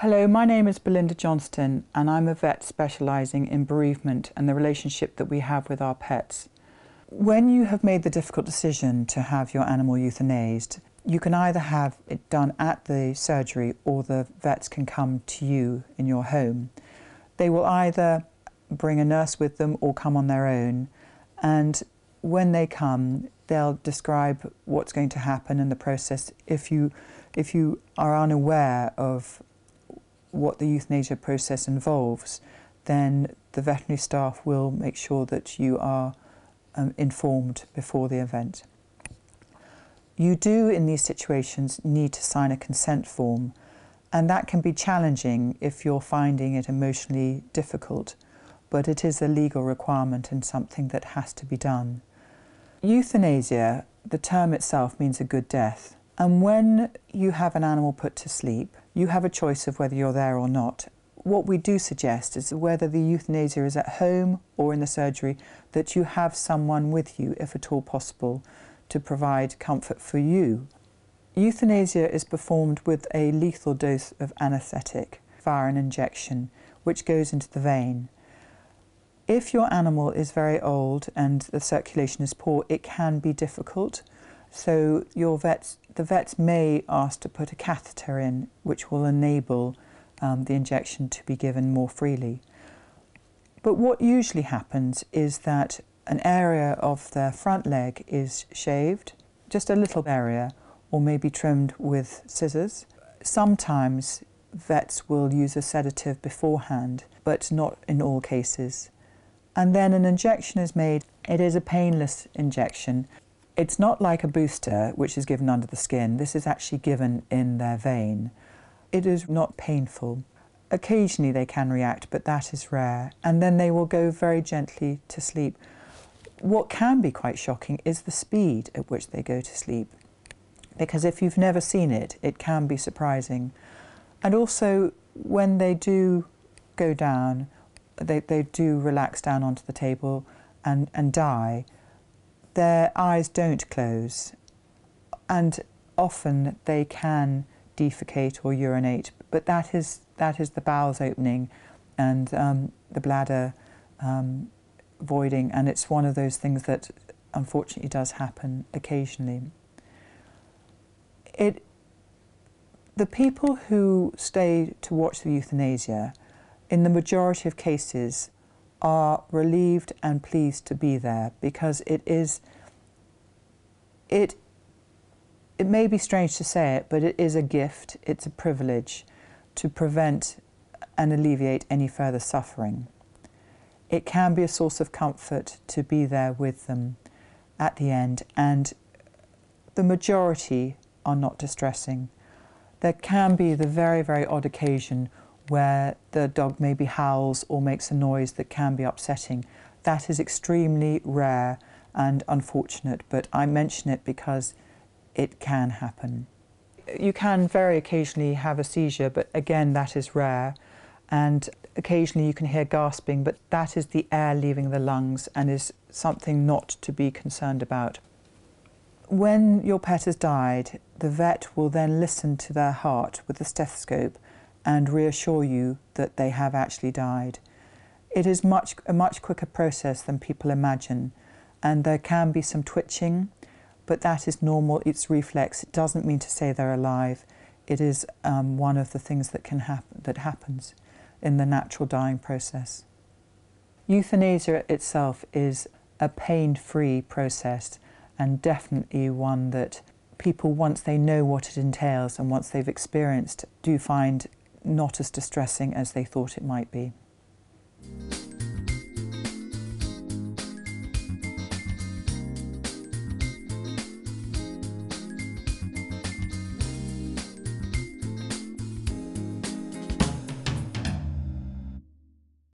Hello, my name is Belinda Johnston and I'm a vet specialising in bereavement and the relationship that we have with our pets. When you have made the difficult decision to have your animal euthanized, you can either have it done at the surgery or the vets can come to you in your home. They will either bring a nurse with them or come on their own, and when they come they'll describe what's going to happen in the process. If you are unaware of what the euthanasia process involves, then the veterinary staff will make sure that you are informed before the event. You do, in these situations, need to sign a consent form, and that can be challenging if you're finding it emotionally difficult, but it is a legal requirement and something that has to be done. Euthanasia, the term itself, means a good death, and when you have an animal put to sleep, you have a choice of whether you're there or not. What we do suggest is whether the euthanasia is at home or in the surgery, that you have someone with you, if at all possible, to provide comfort for you. Euthanasia is performed with a lethal dose of anaesthetic via an injection, which goes into the vein. If your animal is very old and the circulation is poor, it can be difficult. So the vets may ask to put a catheter in, which will enable the injection to be given more freely. But what usually happens is that an area of their front leg is shaved, just a little area, or maybe trimmed with scissors. Sometimes vets will use a sedative beforehand, but not in all cases. And then an injection is made. It is a painless injection. It's not like a booster, which is given under the skin. This is actually given in their vein. It is not painful. Occasionally they can react, but that is rare. And then they will go very gently to sleep. What can be quite shocking is the speed at which they go to sleep, because if you've never seen it, it can be surprising. And also, when they do go down, they do relax down onto the table and die, their eyes don't close, and often they can defecate or urinate, but that is the bowels opening and the bladder voiding, and it's one of those things that unfortunately does happen occasionally. The people who stay to watch the euthanasia, in the majority of cases, are relieved and pleased to be there, because it may be strange to say it, but it is a gift, it's a privilege to prevent and alleviate any further suffering. It can be a source of comfort to be there with them at the end, and the majority are not distressing. There can be the very, very odd occasion where the dog maybe howls or makes a noise that can be upsetting. That is extremely rare and unfortunate, but I mention it because it can happen. You can very occasionally have a seizure, but again, that is rare. And occasionally you can hear gasping, but that is the air leaving the lungs and is something not to be concerned about. When your pet has died, the vet will then listen to their heart with a stethoscope and reassure you that they have actually died. It is a much quicker process than people imagine, and there can be some twitching, but that is normal, it's reflex. It doesn't mean to say they're alive. It is one of the things that happens in the natural dying process. Euthanasia itself is a pain-free process, and definitely one that people, once they know what it entails and once they've experienced, do find not as distressing as they thought it might be.